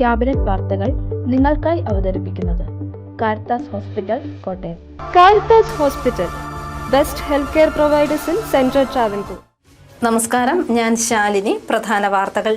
Cabinet വാർത്തകൾ നിങ്ങൾക്കായി അവതരിപ്പിക്കുന്നത് Caritas hospital Kottayam. Caritas hospital, best health care providers in central Travancore. നമസ്കാരം, ഞാൻ ശാലിനി. പ്രധാന വാർത്തകൾ.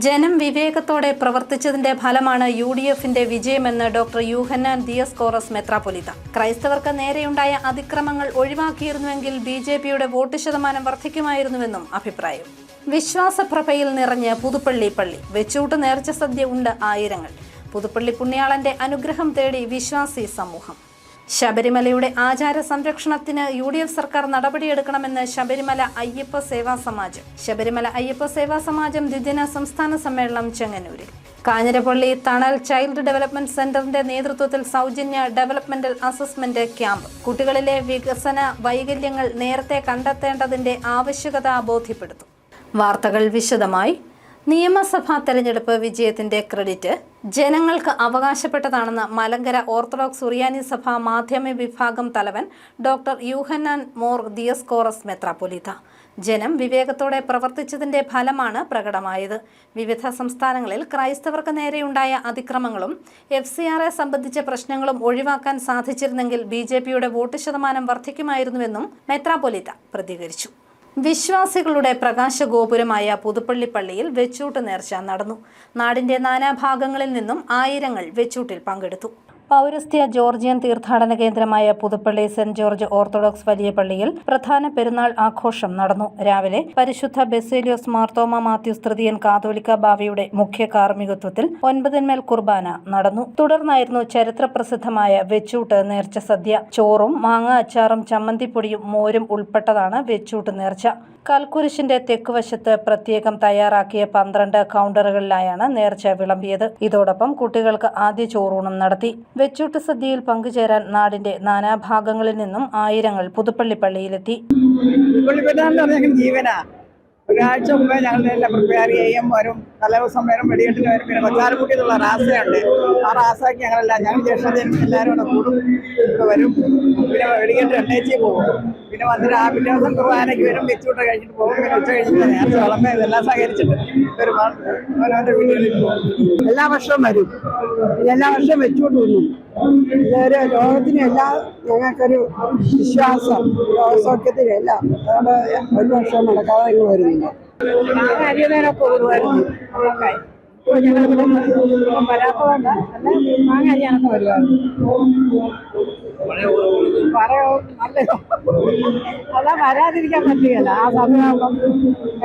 ജനം വിവേകത്തോടെ പ്രവർത്തിച്ചതിന്റെ ഫലമാണ് UDFന്റെ വിജയമെന്ന് ഡോക്ടർ യൂഹന്നാൻ ദിയസ്കോറസ് മെത്രാപ്പൊലീത്ത. ക്രൈസ്തവർക്ക് നേരെയുണ്ടായ അതിക്രമങ്ങൾ ഒഴിവാക്കിയിരുന്നുവെങ്കിൽ BJPയുടെ വോട്ട് ശതമാനം വർദ്ധിക്കുമായിരുന്നുവെന്നും അഭിപ്രായം. വിശ്വാസപ്രഭയിൽ നിറഞ്ഞ് പുതുപ്പള്ളി പള്ളി. വെച്ചൂട്ട് നേർച്ച സദ്യ ഉണ്ട് ആയിരങ്ങൾ. പുതുപ്പള്ളി പുണ്യാളന്റെ അനുഗ്രഹം തേടി വിശ്വാസി സമൂഹം. ശബരിമലയുടെ ആചാര സംരക്ഷണത്തിന് UDF സർക്കാർ നടപടിയെടുക്കണമെന്ന് ശബരിമല അയ്യപ്പ സേവാ സമാജം. ശബരിമല അയ്യപ്പ സേവാ സമാജം ദ്വിദിന സംസ്ഥാന സമ്മേളനം ചെങ്ങന്നൂരിൽ. കാഞ്ഞിരപ്പള്ളി തണൽ ചൈൽഡ് ഡെവലപ്മെന്റ് സെന്ററിന്റെ നേതൃത്വത്തിൽ സൗജന്യ ഡെവലപ്മെന്റൽ അസസ്മെന്റ് ക്യാമ്പ്. കുട്ടികളിലെ വികസന വൈകല്യങ്ങൾ നേരത്തെ കണ്ടെത്തേണ്ടതിന്റെ ആവശ്യകത ബോധ്യപ്പെടുത്തും. വാർത്തകൾ വിശദമായി. നിയമസഭാ തെരഞ്ഞെടുപ്പ് വിജയത്തിന്റെ ക്രെഡിറ്റ് ജനങ്ങൾക്ക് അവകാശപ്പെട്ടതാണെന്ന് മലങ്കര ഓർത്തഡോക്സ് സുറിയാനി സഭ മാധ്യമ വിഭാഗം തലവൻ ഡോക്ടർ യൂഹന്നാൻ മോർ ദിയസ്കോറസ് മെത്രാപ്പൊലീത്ത. ജനം വിവേകത്തോടെ പ്രവർത്തിച്ചതിന്റെ ഫലമാണ് പ്രകടമായത്. വിവിധ സംസ്ഥാനങ്ങളിൽ ക്രൈസ്തവർക്ക് നേരെയുണ്ടായ അതിക്രമങ്ങളും FCRയെ സംബന്ധിച്ച പ്രശ്നങ്ങളും ഒഴിവാക്കാൻ സാധിച്ചിരുന്നെങ്കിൽ BJPയുടെ വോട്ട് ശതമാനം വർദ്ധിക്കുമായിരുന്നുവെന്നും മെത്രാപ്പൊലീത്ത പ്രതികരിച്ചു. വിശ്വാസികളുടെ പ്രകാശഗോപുരമായ പുതുപ്പള്ളി പള്ളിയിൽ വെച്ചൂട്ട് നേർച്ച നടന്നു. നാടിന്റെ നാനാഭാഗങ്ങളിൽ നിന്നും ആയിരങ്ങൾ വെച്ചൂട്ടിൽ പങ്കെടുത്തു. പൗരസ്ത്യ ജോർജിയൻ തീർത്ഥാടന കേന്ദ്രമായ പുതുപ്പള്ളി സെന്റ് ജോർജ് ഓർത്തഡോക്സ് വലിയ പള്ളിയിൽ പ്രധാന പെരുന്നാൾ ആഘോഷം നടന്നു. രാവിലെ പരിശുദ്ധ ബെസേലിയോസ് മാർത്തോമ മാത്യൂസ് തൃതീയൻ കാതോലിക്ക ബാവയുടെ മുഖ്യ കാർമ്മികത്വത്തിൽ 9 കുർബാന നടന്നു. തുടർന്നായിരുന്നു ചരിത്രപ്രസിദ്ധമായ വെച്ചൂട്ട് നേർച്ച സദ്യ. ചോറും മാങ്ങ അച്ചാറും ചമ്മന്തിപ്പൊടിയും മോരും ഉൾപ്പെട്ടതാണ് വെച്ചൂട്ട് നേർച്ച. കൽക്കുരിശിന്റെ തെക്കുവശത്ത് പ്രത്യേകം തയ്യാറാക്കിയ 12 കൗണ്ടറുകളിലായാണ് നേർച്ച വിളമ്പിയത്. ഇതോടൊപ്പം കുട്ടികൾക്ക് ആദ്യ ചോറൂണും നടത്തി. വെച്ചൂട്ട് സദ്യയിൽ പങ്കുചേരാൻ നാടിന്റെ നാനാഭാഗങ്ങളിൽ നിന്നും ആയിരങ്ങൾ പുതുപ്പള്ളി പള്ളിയിലെത്തി. ഒരാഴ്ച മുമ്പേ ഞങ്ങളെല്ലാം പ്രിപ്പയർ ചെയ്യും. വരും തലേദിവസം വരും, വെടികെട്ടിന് വരും. പിന്നെ കൊച്ചാരക്കുട്ടിയുള്ള റാസയുണ്ട്. ആ റാസയ്ക്ക് ഞങ്ങൾ ജ്യേഷ്ഠതയും എല്ലാവരും കൂടെ കൂടും, ഇവിടെ വരും. പിന്നെ വെടികെട്ട് എണ്ണേച്ചി പോകും. പിന്നെ വന്നിട്ട് ആ പിറ്റേ ദിവസം കുർബാനയ്ക്ക് വരും, വെച്ചൂട്ട് കഴിച്ചിട്ട് പോകും. പിന്നെ ഉച്ച കഴിഞ്ഞിട്ട് നേരത്തെ വിളമ്പ് ഇതെല്ലാം സഹകരിച്ചിട്ട് വരുമ്പോൾ അവനവൻ്റെ വീടുകളിൽ പോകും. എല്ലാ വർഷവും വരും. എല്ലാ വർഷവും വെച്ചൂട്ട് വന്നു. ഇതൊരു ലോകത്തിനെല്ലാം ഞങ്ങൾക്കൊരു വിശ്വാസം, ലോകസൗഖ്യത്തിനെല്ലാം അതുകൊണ്ട് ഒരു വർഷം നടക്കാതെ നിങ്ങൾ വരുന്നില്ല. അരിയുന്നതിനൊക്കെ വരുമായിരുന്നു. ഞങ്ങളിവിടെ വരാത്തതുകൊണ്ട് അല്ല മാങ്ങ അരിയാനൊക്കെ വരുമായിരുന്നു. അതാ വരാതിരിക്കാൻ പറ്റുകയല്ല. ആ സമയമാകുമ്പം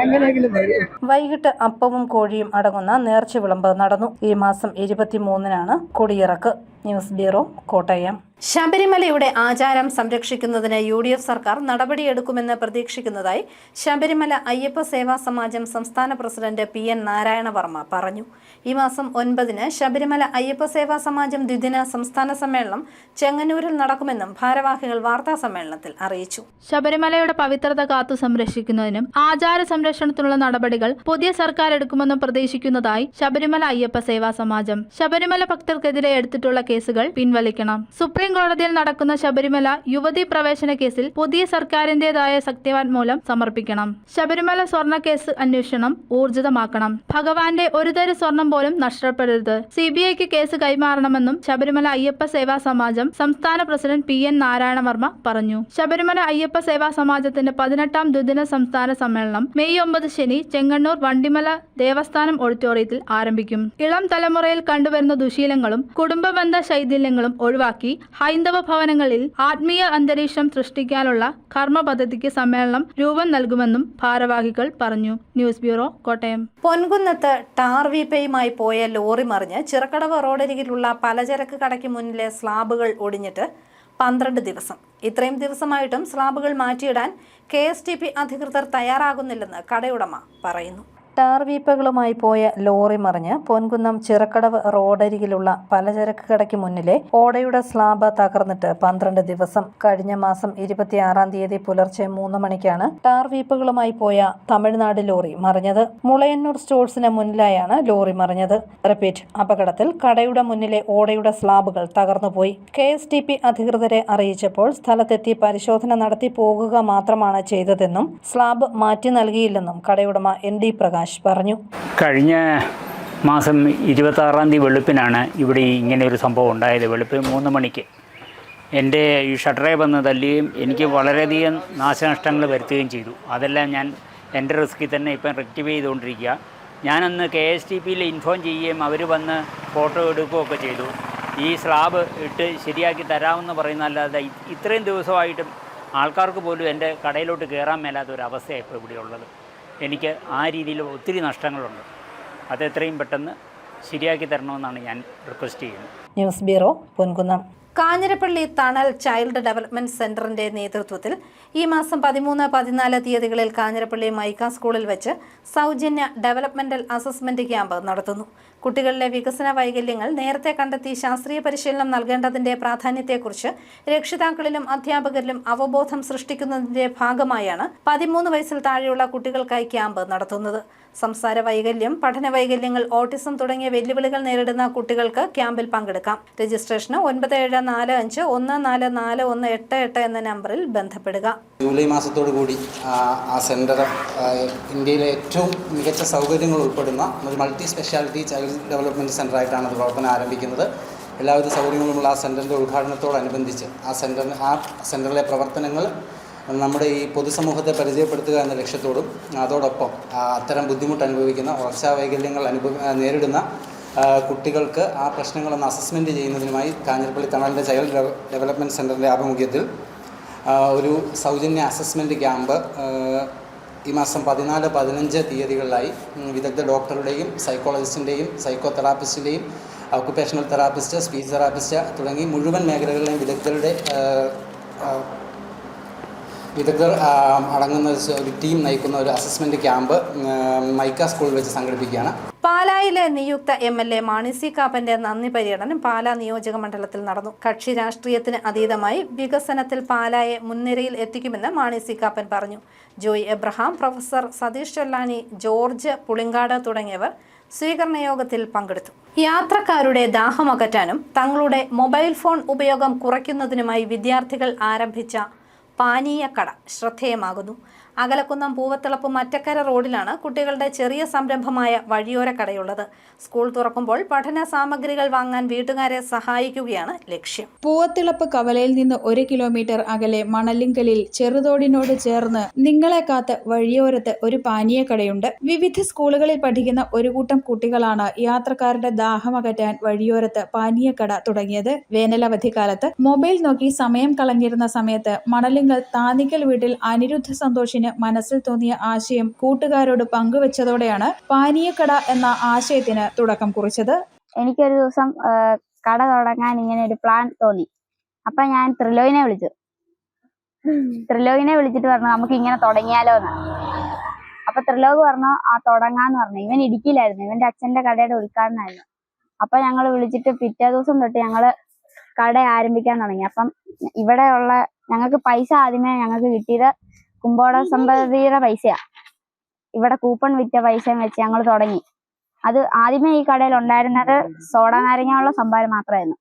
എങ്ങനെയെങ്കിലും വരും. വൈകിട്ട് അപ്പവും കോഴിയും അടങ്ങുന്ന നേർച്ച വിളമ്പ് നടന്നു. ഈ മാസം 23-നാണ് കൊടിയിറക്ക്. News bureau, Kottayam. ശബരിമലയുടെ ആചാരം സംരക്ഷിക്കുന്നതിന് UDF സർക്കാർ നടപടിയെടുക്കുമെന്ന് പ്രതീക്ഷിക്കുന്നതായി ശബരിമല അയ്യപ്പ സേവാ സമാജം സംസ്ഥാന പ്രസിഡന്റ് PN നാരായണവർമ്മ പറഞ്ഞു. ഈ മാസം 9-ന് ശബരിമല അയ്യപ്പ സേവാ സമാജം ദ്വിദിന സംസ്ഥാന സമ്മേളനം ചെങ്ങന്നൂരിൽ നടക്കുമെന്നും ഭാരവാഹികൾ വാർത്താ സമ്മേളനത്തിൽ അറിയിച്ചു. ശബരിമലയുടെ പവിത്രത കാത്തു സംരക്ഷിക്കുന്നതിനും ആചാര സംരക്ഷണത്തിനുള്ള നടപടികൾ പുതിയ സർക്കാർ എടുക്കുമെന്നും പ്രതീക്ഷിക്കുന്നതായി ശബരിമല അയ്യപ്പ സേവാ സമാജം. ശബരിമല ഭക്തർക്കെതിരെ എടുത്തിട്ടുള്ള കേസുകൾ പിൻവലിക്കണം. സുപ്രീം കോടതിയിൽ നടക്കുന്ന ശബരിമല യുവതീ പ്രവേശന കേസിൽ പുതിയ സർക്കാരിന്റേതായ സത്യവാങ്മൂലം സമർപ്പിക്കണം. ശബരിമല സ്വർണ്ണ കേസ് അന്വേഷണം ഊർജിതമാക്കണം. ഭഗവാന്റെ ഒരു തരി സ്വർണം പോലും നഷ്ടപ്പെടരുത്. CBIക്ക് കേസ് കൈമാറണമെന്നും ശബരിമല അയ്യപ്പ സേവാ സമാജം സംസ്ഥാന പ്രസിഡന്റ് PN നാരായണവർമ്മ പറഞ്ഞു. ശബരിമല അയ്യപ്പ സേവാ സമാജത്തിന്റെ 18ാം ദ്വിദിന സംസ്ഥാന സമ്മേളനം മെയ് 9 ശനി ചെങ്ങന്നൂർ വണ്ടിമല ദേവസ്ഥാനം ഓഡിറ്റോറിയത്തിൽ ആരംഭിക്കും. ഇളം തലമുറയിൽ കണ്ടുവരുന്ന ദുശീലങ്ങളും കുടുംബബന്ധ ശൈഥില്യങ്ങളും ഒഴിവാക്കി ഹൈന്ദവ ഭവനങ്ങളിൽ ആത്മീയ അന്തരീക്ഷം സൃഷ്ടിക്കാനുള്ള കർമ്മ പദ്ധതിക്ക് സമ്മേളനം രൂപം നൽകുമെന്നും ഭാരവാഹികൾ പറഞ്ഞു. News bureau, Kottayam. പൊൻകുന്നത്ത് ടാർ വീപ്പയുമായി പോയ ലോറി മറിഞ്ഞ് ചിറക്കടവ് റോഡരികിലുള്ള പലചരക്ക് കടയ്ക്ക് മുന്നിലെ സ്ലാബുകൾ ഒടിഞ്ഞിട്ട് 12 ദിവസം. ഇത്രയും ദിവസമായിട്ടും സ്ലാബുകൾ മാറ്റിയിടാൻ KSTP അധികൃതർ തയ്യാറാകുന്നില്ലെന്ന് കടയുടമ പറയുന്നു. ടാർ വീപ്പകളുമായി പോയ ലോറി മറിഞ്ഞ് പൊൻകുന്നം ചിറക്കടവ് റോഡരികിലുള്ള പലചരക്ക് കടയ്ക്ക് മുന്നിലെ ഓടയുടെ സ്ലാബ് തകർന്നിട്ട് 12 ദിവസം. കഴിഞ്ഞ മാസം 26-ാം തീയതി പുലർച്ചെ 3 മണിക്കാണ് ടാർ വീപ്പകളുമായി പോയ തമിഴ്നാട് ലോറി മറിഞ്ഞത്. മുളയന്നൂർ സ്റ്റോഴ്സിന് മുന്നിലായാണ് ലോറി മറിഞ്ഞത്. റിപ്പീറ്റ്, അപകടത്തിൽ കടയുടെ മുന്നിലെ ഓടയുടെ സ്ലാബുകൾ തകർന്നുപോയി. KSTP അധികൃതരെ അറിയിച്ചപ്പോൾ സ്ഥലത്തെത്തി പരിശോധന നടത്തി പോകുക മാത്രമാണ് ചെയ്തതെന്നും സ്ലാബ് മാറ്റി നൽകിയില്ലെന്നും കടയുടമ ND പ്രകാശ് പറഞ്ഞു. കഴിഞ്ഞ മാസം 26-ാം തീയതി വെളുപ്പിനാണ് ഇവിടെ ഇങ്ങനെ ഒരു സംഭവം ഉണ്ടായത്. വെളുപ്പിന് 3 മണിക്ക് എൻ്റെ ഈ ഷട്ടറേ വന്ന് തല്ലുകയും എനിക്ക് വളരെയധികം നാശനഷ്ടങ്ങൾ വരുത്തുകയും ചെയ്തു. അതെല്ലാം ഞാൻ എൻ്റെ റിസ്കിൽ തന്നെ ഇപ്പം റെക്ടിഫൈ ചെയ്തുകൊണ്ടിരിക്കുക. ഞാനന്ന് KSTPയിൽ ഇൻഫോം ചെയ്യുകയും അവർ വന്ന് ഫോട്ടോ എടുക്കുകയൊക്കെ ചെയ്തു. ഈ സ്ലാബ് ഇട്ട് ശരിയാക്കി തരാമെന്ന് പറയുന്നതല്ലാതെ ഇത്രയും ദിവസമായിട്ടും ആൾക്കാർക്ക് പോലും എൻ്റെ കടയിലോട്ട് കയറാൻ മേലാത്ത ഒരു അവസ്ഥയാണ് ഇപ്പോൾ ഇവിടെ ഉള്ളത്. എനിക്ക് ആ രീതിയിൽ ഒത്തിരി നഷ്ടങ്ങളുണ്ട്. അത് എത്രയും പെട്ടെന്ന് ശരിയാക്കി തരണമെന്നാണ് ഞാൻ റിക്വസ്റ്റ് ചെയ്യുന്നത്. News bureau, Ponkunnam. കാഞ്ഞിരപ്പള്ളി തണൽ ചൈൽഡ് ഡെവലപ്മെന്റ് സെന്ററിന്റെ നേതൃത്വത്തിൽ ഈ മാസം 13, 14 തീയതികളിൽ കാഞ്ഞിരപ്പള്ളി മൈക്ക സ്കൂളിൽ വെച്ച് സൗജന്യ ഡെവലപ്മെന്റൽ അസസ്മെന്റ് ക്യാമ്പ് നടത്തുന്നു. കുട്ടികളിലെ വികസന വൈകല്യങ്ങൾ നേരത്തെ കണ്ടെത്തി ശാസ്ത്രീയ പരിശീലനം നൽകേണ്ടതിന്റെ പ്രാധാന്യത്തെക്കുറിച്ച് രക്ഷിതാക്കളിലും അധ്യാപകരിലും അവബോധം സൃഷ്ടിക്കുന്നതിന്റെ ഭാഗമായാണ് 13 വയസ്സിൽ താഴെയുള്ള കുട്ടികൾക്കായി ക്യാമ്പ് നടത്തുന്നത്. സംസാര വൈകല്യം, പഠന വൈകല്യങ്ങൾ, ഓട്ടിസം തുടങ്ങിയ വെല്ലുവിളികൾ നേരിടുന്ന കുട്ടികൾക്ക് ക്യാമ്പിൽ പങ്കെടുക്കാം. രജിസ്ട്രേഷന് 9745144188 എന്ന നമ്പറിൽ ബന്ധപ്പെടുക. ജൂലൈ മാസത്തോടു കൂടി ആ സെൻറ്റർ ഇന്ത്യയിലെ ഏറ്റവും മികച്ച സൗകര്യങ്ങൾ ഉൾപ്പെടുന്ന ഒരു മൾട്ടി സ്പെഷ്യാലിറ്റി ചൈൽഡ് ഡെവലപ്മെൻറ്റ് സെൻ്ററായിട്ടാണ് അത് പ്രവർത്തനം ആരംഭിക്കുന്നത്. എല്ലാവിധ സൗകര്യങ്ങളുമുള്ള ആ സെൻറ്ററിൻ്റെ ഉദ്ഘാടനത്തോടനുബന്ധിച്ച് ആ സെൻറ്ററിലെ പ്രവർത്തനങ്ങൾ നമ്മുടെ ഈ പൊതുസമൂഹത്തെ പരിചയപ്പെടുത്തുക എന്ന ലക്ഷ്യത്തോടും അതോടൊപ്പം അത്തരം ബുദ്ധിമുട്ട് അനുഭവിക്കുന്ന വളർച്ചാ വൈകല്യങ്ങൾ നേരിടുന്ന കുട്ടികൾക്ക് ആ പ്രശ്നങ്ങളൊന്ന് അസസ്മെൻറ്റ് ചെയ്യുന്നതിനുമായി കാഞ്ഞിരപ്പള്ളി തണലിൻ്റെ ചൈൽഡ് ഡെവലപ്മെൻറ്റ് സെൻറ്ററിൻ്റെ ആഭിമുഖ്യത്തിൽ ഒരു സൗജന്യ അസസ്മെൻറ്റ് ക്യാമ്പ് ഈ മാസം 14, 15 തീയതികളിലായി വിദഗ്ധ ഡോക്ടറുടെയും സൈക്കോളജിസ്റ്റിൻ്റെയും സൈക്കോ തെറാപ്പിസ്റ്റിൻ്റെയും ഓക്കുപേഷണൽ തെറാപ്പിസ്റ്റ്, സ്പീച്ച് തെറാപ്പിസ്റ്റ് തുടങ്ങി മുഴുവൻ മേഖലകളിലെയും വിദഗ്ധർ അടങ്ങുന്ന ഒരു ടീം നയിക്കുന്ന ഒരു അസസ്മെൻറ്റ് ക്യാമ്പ് മൈക്ക സ്കൂളിൽ വെച്ച് സംഘടിപ്പിക്കുകയാണ്. പാലായിലെ നിയുക്ത MLA മാണി സി കാപ്പന്റെ നന്ദി പര്യടനം പാലാ നിയോജക മണ്ഡലത്തിൽ നടന്നു. കക്ഷി രാഷ്ട്രീയത്തിന് അതീതമായി വികസനത്തിൽ പാലായെ മുൻനിരയിൽ എത്തിക്കുമെന്ന് മാണി സി കാപ്പൻ പറഞ്ഞു. ജോയ് എബ്രഹാം, പ്രൊഫസർ സതീഷ് ചൊല്ലാനി, ജോർജ് പുളിങ്കാട് തുടങ്ങിയവർ സ്വീകരണ യോഗത്തിൽ പങ്കെടുത്തു. യാത്രക്കാരുടെ ദാഹമകറ്റാനും തങ്ങളുടെ മൊബൈൽ ഫോൺ ഉപയോഗം കുറയ്ക്കുന്നതിനുമായി വിദ്യാർത്ഥികൾ ആരംഭിച്ച പാനീയക്കട ശ്രദ്ധേയമാകുന്നു. അകലക്കുന്നം പൂവത്തിളപ്പ് മറ്റക്കര റോഡിലാണ് കുട്ടികളുടെ ചെറിയ സംരംഭമായ വഴിയോര കടയുള്ളത്. സ്കൂൾ തുറക്കുമ്പോൾ പഠന സാമഗ്രികൾ വാങ്ങാൻ വീട്ടുകാരെ സഹായിക്കുകയാണ് ലക്ഷ്യം. പൂവത്തിളപ്പ് കവലയിൽ നിന്ന് 1 കിലോമീറ്റർ അകലെ മണലിങ്കലിൽ ചെറുതോടിനോട് ചേർന്ന് നിങ്ങളെ കാത്ത് വഴിയോരത്ത് ഒരു പാനീയക്കടയുണ്ട്. വിവിധ സ്കൂളുകളിൽ പഠിക്കുന്ന ഒരു കൂട്ടം കുട്ടികളാണ് യാത്രക്കാരുടെ ദാഹമകറ്റാൻ വഴിയോരത്ത് പാനീയക്കട തുടങ്ങിയത്. വേനലവധിക്കാലത്ത് മൊബൈൽ നോക്കി സമയം കളഞ്ഞിരുന്ന സമയത്ത് മണലിങ്കൽ താന്നിക്കൽ വീട്ടിൽ അനിരുദ്ധ സന്തോഷിന് മനസ്സിൽ തോന്നിയ ആശയം കൂട്ടുകാരോട് പങ്കുവെച്ചതോടെയാണ് പാനീയക്കട എന്ന ആശയത്തിന് തുടക്കം കുറിച്ചത്. എനിക്കൊരു ദിവസം കട തുടങ്ങാൻ ഇങ്ങനെ ഒരു പ്ലാൻ തോന്നി. അപ്പൊ ഞാൻ ത്രിലോകിനെ വിളിച്ചിട്ട് പറഞ്ഞു നമുക്ക് ഇങ്ങനെ തുടങ്ങിയാലോ എന്ന്. അപ്പൊ ത്രിലോക് പറഞ്ഞു തുടങ്ങാന്ന് പറഞ്ഞു. ഇവൻ ഇടുക്കിയിലായിരുന്നു, ഇവന്റെ അച്ഛന്റെ കടയുടെ ഉദ്ഘാടനമായിരുന്നു. അപ്പൊ ഞങ്ങൾ വിളിച്ചിട്ട് പിറ്റേ ദിവസം തൊട്ട് ഞങ്ങള് കട ആരംഭിക്കാൻ തുടങ്ങി. അപ്പം ഇവിടെ ഉള്ള ഞങ്ങൾക്ക് പൈസ ആദ്യമേ ഞങ്ങൾക്ക് കിട്ടിയത് കുമ്പോട സമ്പതിയുടെ പൈസയാ. ഇവിടെ കൂപ്പൺ വിറ്റ പൈസയും വെച്ച് ഞങ്ങൾ തുടങ്ങി. അത് ആദ്യമേ ഈ കടയിൽ ഉണ്ടായിരുന്നത് സോഡ നാരങ്ങയുള്ള സംഭാരം മാത്രമായിരുന്നു.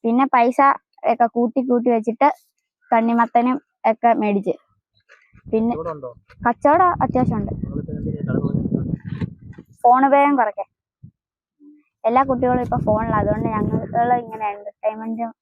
പിന്നെ പൈസ ഒക്കെ കൂട്ടി വെച്ചിട്ട് തണ്ണിമത്തനും ഒക്കെ മേടിച്ച്. പിന്നെ കച്ചവടം അത്യാവശ്യമുണ്ട്. ഫോൺ ഉപയോഗം കുറയ്ക്കാൻ എല്ലാ കുട്ടികളും ഇപ്പൊ ഫോണിലാണ്. അതുകൊണ്ട് ഞങ്ങൾ ഇങ്ങനെ എന്റർടൈൻമെന്റും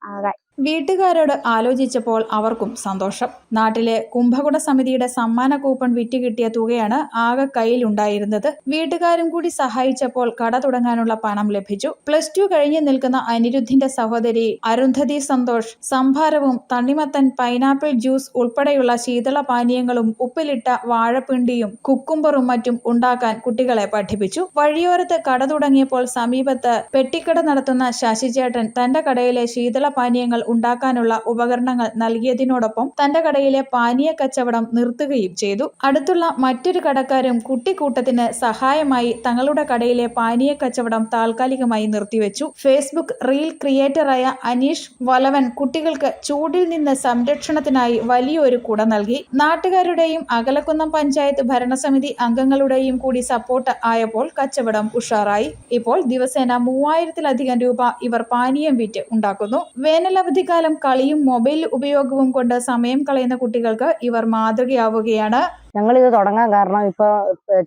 ആകാൻ വീട്ടുകാരോട് ആലോചിച്ചപ്പോൾ അവർക്കും സന്തോഷം. നാട്ടിലെ കുംഭകുട സമിതിയുടെ സമ്മാന കൂപ്പൺ വിറ്റ് കിട്ടിയ തുകയാണ് ആകെ കയ്യിലുണ്ടായിരുന്നത്. വീട്ടുകാരും കൂടി സഹായിച്ചപ്പോൾ കട തുടങ്ങാനുള്ള പണം ലഭിച്ചു. +2 കഴിഞ്ഞ് നിൽക്കുന്ന അനിരുദ്ധിന്റെ സഹോദരി അരുന്ധതി സന്തോഷ് സംഭാരവും തണ്ണിമത്തൻ, പൈനാപ്പിൾ ജ്യൂസ് ഉൾപ്പെടെയുള്ള ശീതള പാനീയങ്ങളും ഉപ്പിലിട്ട വാഴപ്പിണ്ടിയും കുക്കുംബറും മറ്റും ഉണ്ടാക്കാൻ കുട്ടികളെ പഠിപ്പിച്ചു. വഴിയോരത്ത് കട തുടങ്ങിയപ്പോൾ സമീപത്ത് പെട്ടിക്കട നടത്തുന്ന ശശിചേട്ടൻ തന്റെ കടയിലെ ശീതള പാനീയങ്ങൾ ഉണ്ടാക്കാനുള്ള ഉപകരണങ്ങൾ നൽകിയതിനോടൊപ്പം തന്റെ കടയിലെ പാനീയ കച്ചവടം നിർത്തുകയും ചെയ്തു. അടുത്തുള്ള മറ്റൊരു കടക്കാരും കുട്ടിക്കൂട്ടത്തിന് സഹായമായി തങ്ങളുടെ കടയിലെ പാനീയ കച്ചവടം താൽക്കാലികമായി നിർത്തിവെച്ചു. ഫേസ്ബുക്ക് റീൽ ക്രിയേറ്ററായ അനീഷ് വലവൻ കുട്ടികൾക്ക് ചൂടിൽ നിന്ന് സംരക്ഷണത്തിനായി വലിയൊരു കുട നൽകി. നാട്ടുകാരുടെയും അകലക്കുന്നം പഞ്ചായത്ത് ഭരണസമിതി അംഗങ്ങളുടെയും കൂടി സപ്പോർട്ട് ആയപ്പോൾ കച്ചവടം ഉഷാറായി. ഇപ്പോൾ ദിവസേന 3000-ലധികം രൂപ ഇവർ പാനീയം വിറ്റ് ഉണ്ടാക്കുന്നു. വേനലവധിക്കാലം കളിയും മൊബൈൽ ഉപയോഗവും കൊണ്ട് സമയം കളയുന്ന കുട്ടികൾക്ക് ഇവർ മാതൃകയാവുകയാണ്. ഞങ്ങൾ ഇത് തുടങ്ങാൻ കാരണം ഇപ്പൊ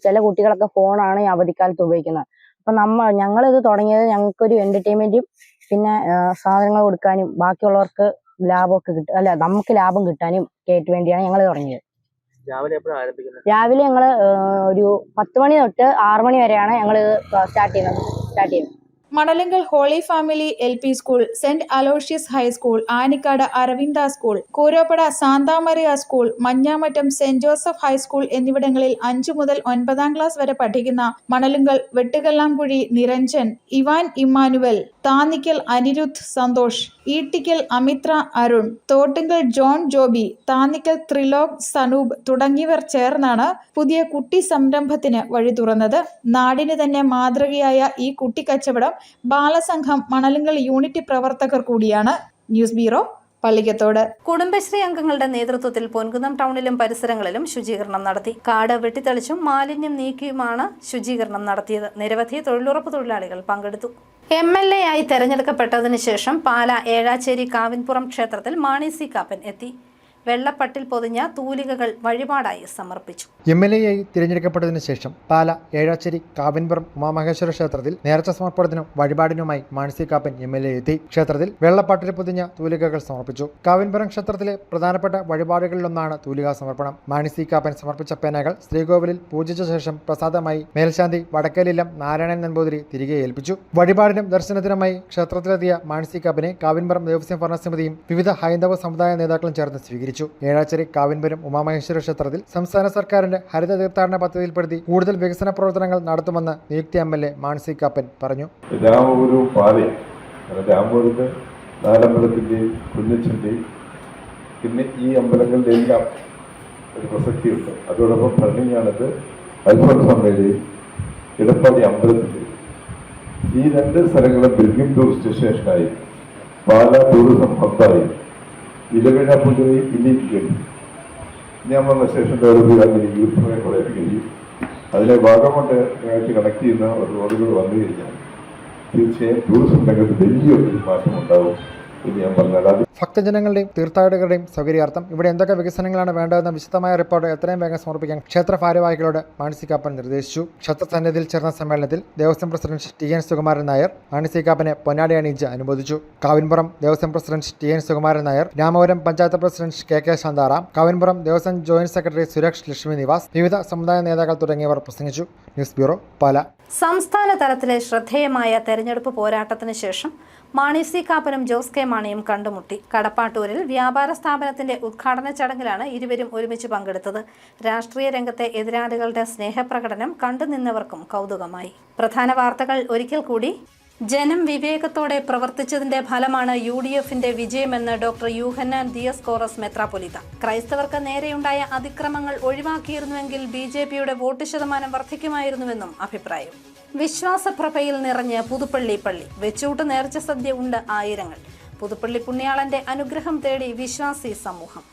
ചില കുട്ടികളൊക്കെ ഫോണാണ് ഈ അവധിക്കാലത്ത് ഉപയോഗിക്കുന്നത്. അപ്പൊ ഞങ്ങളിത് തുടങ്ങിയത് ഞങ്ങൾക്കൊരു എന്റർടൈൻമെന്റും പിന്നെ സാധനങ്ങൾ കൊടുക്കാനും ബാക്കിയുള്ളവർക്ക് ലാഭമൊക്കെ കിട്ടും, അല്ല നമുക്ക് ലാഭം കിട്ടാനും കേട്ട് വേണ്ടിയാണ് ഞങ്ങൾ തുടങ്ങിയത്. രാവിലെ ഞങ്ങൾ ഒരു 10 മണി തൊട്ട് 6 മണി വരെയാണ് ഞങ്ങൾ സ്റ്റാർട്ട് ചെയ്യുന്നത്. Manalinkal holy family LP school, saint Aloysius high school, Anikkad Aravinda school, Kooroppada Santa Maria school, Manjamattam saint Joseph high school എന്നിവിടങ്ങളിൽ 5 മുതൽ 9ാം ക്ലാസ് വരെ പഠിക്കുന്ന മണലുങ്കൽ വെട്ടുകല്ലാംകുഴി നിരഞ്ജൻ, ഇവാൻ ഇമ്മാനുവൽ, താന്നിക്കൽ അനിരുദ്ധ് സന്തോഷ്, ഈട്ടിക്കൽ അമിത്ര അരുൺ, തോട്ടുങ്കൽ ജോൺ ജോബി, താന്നിക്കൽ ത്രിലോക് സനൂപ് തുടങ്ങിയവർ ചേർന്നാണ് പുതിയ കുട്ടി സംരംഭത്തിന് വഴി തുറന്നത്. നാടിന് തന്നെ മാതൃകയായ ഈ കുട്ടിക്കച്ചവടം ബാലസംഘം മണലുങ്കൽ യൂണിറ്റ് പ്രവർത്തകർ കൂടിയാണ്. News bureau, Pallikathodu. കുടുംബശ്രീ അംഗങ്ങളുടെ നേതൃത്വത്തിൽ പൊൻകുന്നം ടൗണിലും പരിസരങ്ങളിലും ശുചീകരണം നടത്തി. കാട് വെട്ടിത്തെളിച്ചും മാലിന്യം നീക്കിയുമാണ് ശുചീകരണം നടത്തിയത്. നിരവധി തൊഴിലുറപ്പ് തൊഴിലാളികൾ പങ്കെടുത്തു. MLA ആയി തെരഞ്ഞെടുക്കപ്പെട്ടതിനു ശേഷം പാല ഏഴാച്ചേരി കാവിൻപുറം ക്ഷേത്രത്തിൽ മാണി സി കാപ്പൻ എത്തി. വെള്ളപ്പട്ടിൽ പൊതിഞ്ഞ തൂലികകൾ വഴിപാടായി സമർപ്പിച്ചു. MLA ആയി തിരഞ്ഞെടുക്കപ്പെട്ടതിനു ശേഷം പാല ഏഴാച്ചേരി കാവിൻപുറം ഉമാമഹേശ്വര ക്ഷേത്രത്തിൽ നേർച്ച സമർപ്പണത്തിനും വഴിപാടിനുമായി മാണി സി കാപ്പൻ MLA എത്തി. ക്ഷേത്രത്തിൽ വെള്ളപ്പട്ടിൽ പൊതിഞ്ഞ തൂലികകൾ സമർപ്പിച്ചു. കാവിൻപുറം ക്ഷേത്രത്തിലെ പ്രധാനപ്പെട്ട വഴിപാടുകളിലൊന്നാണ് തൂലികാ സമർപ്പണം. മാണി സി കാപ്പൻ സമർപ്പിച്ച പേനകൾ ശ്രീകോവിലിൽ പൂജിച്ച ശേഷം പ്രസാദമായി മേൽശാന്തി വടക്കേലില്ലം നാരായണൻ നമ്പൂതിരി തിരികെ ഏൽപ്പിച്ചു. വഴിപാടിനും ദർശനത്തിനുമായി ക്ഷേത്രത്തിലെത്തിയ മാണി സി കാപ്പനെ കാവിൻപുറം ദേവസ്വം ഭരണസമിതിയും വിവിധ ഹൈന്ദവ സമുദായ നേതാക്കളും ചേർന്ന് സ്വീകരിച്ചു. ഏഴാച്ചേരി കാവിൻപുരം ഉമാമഹേശ്വര ക്ഷേത്രത്തിൽ സംസ്ഥാന സർക്കാരിന്റെ ഹരിത തീർത്ഥാടന പദ്ധതിയിൽപ്പെടുത്തി കൂടുതൽ വികസന പ്രവർത്തനങ്ങൾ നടത്തുമെന്ന് നിയുക്തി MLA മാണി സി കാപ്പൻ പറഞ്ഞു. രാമപുരവും പാലയും, രാമപുരത്ത് നാലമ്പലത്തിന്റെയും കുഞ്ഞച്ചന്റെയും പിന്നെ ഈ അമ്പലങ്ങളുടെ എല്ലാം ഒരു പ്രസക്തിയുണ്ട്. അതോടൊപ്പം ഭരണിങ്ങാനത്ത് അൽഫോൻസാമ്മയുടെയും ഇടപ്പാടി അമ്പലത്തിന്റെയും ഈ 2 സ്ഥലങ്ങളും പിൽഗ്രിം ടൂറിസ്റ്റ് സ്റ്റേഷനായി, പാല ടൂറിസം ഹബ്ബായി, ഇലവിഴ പുള്ളിയെ ഇല്ലിരിക്കുന്നു. ഞാൻ വന്ന സ്റ്റേഷൻ ഡെവലപ്പ് ചെയ്യാൻ എനിക്ക് യൂസ്ഫുള്ളായി പറയാൻ കഴിയും. അതിനെ ഭാഗം ഞങ്ങൾക്ക് കണക്ട് ചെയ്യുന്ന ഒരു റോഡുകൾ വന്നു കഴിഞ്ഞാൽ തീർച്ചയായും ടൂറിസം രംഗത്ത് വലിയൊരു മാറ്റം ഉണ്ടാവും എന്ന് ഞാൻ പറഞ്ഞാൽ. ഭക്തജനങ്ങളുടെയും തീർത്ഥാടകരുടെയും സൗകര്യാർത്ഥം ഇവിടെ എന്തൊക്കെ വികസനങ്ങളാണ് വേണ്ടതെന്ന വിശദമായ റിപ്പോർട്ട് എത്രയും വേഗം സമർപ്പിക്കാൻ ക്ഷേത്ര ഭാരവാഹികളോട് മാണി സി കാപ്പൻ നിർദ്ദേശിച്ചു. ക്ഷേത്ര സന്നിധിയിൽ ചേർന്ന സമ്മേളനത്തിൽ Devaswom president TN Sukumaran Nair Mani C കാപ്പനെ പൊന്നാടി അണിയിച്ച് അനുമോദിച്ചു. Kavinpuram Devaswom president TN Sukumaran Nair, Ramapuram panchayat president KK Shantharam, Kavinpuram Devaswom joint secretary Suresh Lakshmi Nivas, വിവിധ സമുദായ നേതാക്കൾ തുടങ്ങിയവർ പ്രസംഗിച്ചു. News bureau, Pala. സംസ്ഥാന തലത്തിലെ ശ്രദ്ധേയമായ തെരഞ്ഞെടുപ്പ് പോരാട്ടത്തിന് ശേഷം മാണി സി കാപ്പനും ജോസ് കെ മാണിയും കണ്ടുമുട്ടി. കടപ്പാട്ടൂരിൽ വ്യാപാര സ്ഥാപനത്തിന്റെ ഉദ്ഘാടന ചടങ്ങിലാണ് ഇരുവരും ഒരുമിച്ച് പങ്കെടുത്തത്. രാഷ്ട്രീയ രംഗത്തെ എതിരാളികളുടെ സ്നേഹപ്രകടനം കണ്ടുനിന്നവർക്കും കൗതുകമായി. പ്രധാന വാർത്തകൾ ഒരിക്കൽ കൂടി. ജനം വിവേകത്തോടെ പ്രവർത്തിച്ചതിന്റെ ഫലമാണ് UDFന്റെ വിജയമെന്ന് ഡോക്ടർ യൂഹന്നാൻ ദിയസ്കോറസ് മെത്രാപ്പൊലീത്ത. ക്രൈസ്തവർക്ക് നേരെയുണ്ടായ അതിക്രമങ്ങൾ ഒഴിവാക്കിയിരുന്നുവെങ്കിൽ BJPയുടെ വോട്ട് ശതമാനം വർദ്ധിക്കുമായിരുന്നുവെന്നും അഭിപ്രായം. വിശ്വാസപ്രഭയിൽ നിറഞ്ഞ് പുതുപ്പള്ളി പള്ളി. വെച്ചൂട്ട് നേർച്ച സദ്യ ഉണ്ട് ആയിരങ്ങൾ. പുതുപ്പള്ളി പുണ്യാളന്റെ അനുഗ്രഹം തേടി വിശ്വാസി സമൂഹം.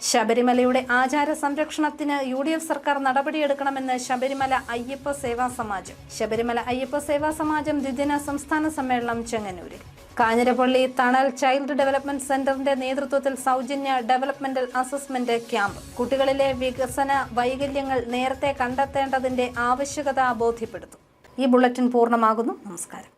ശബരിമലയുടെ ആചാര സംരക്ഷണത്തിന് UDF സർക്കാർ നടപടിയെടുക്കണമെന്ന് ശബരിമല അയ്യപ്പ സേവാ സമാജം. ശബരിമല അയ്യപ്പ സേവാ സമാജം ദ്വിദിന സംസ്ഥാന സമ്മേളനം ചെങ്ങന്നൂരിൽ. കാഞ്ഞിരപ്പള്ളി തണൽ ചൈൽഡ് ഡെവലപ്മെന്റ് സെന്ററിന്റെ നേതൃത്വത്തിൽ സൗജന്യ ഡെവലപ്മെന്റൽ അസസ്മെന്റ് ക്യാമ്പ്. കുട്ടികളിലെ വികസന വൈകല്യങ്ങൾ നേരത്തെ കണ്ടെത്തേണ്ടതിന്റെ ആവശ്യകത ബോധ്യപ്പെടുത്തും. ഈ ബുള്ളറ്റിൻ പൂർണ്ണമാകുന്നു. നമസ്കാരം.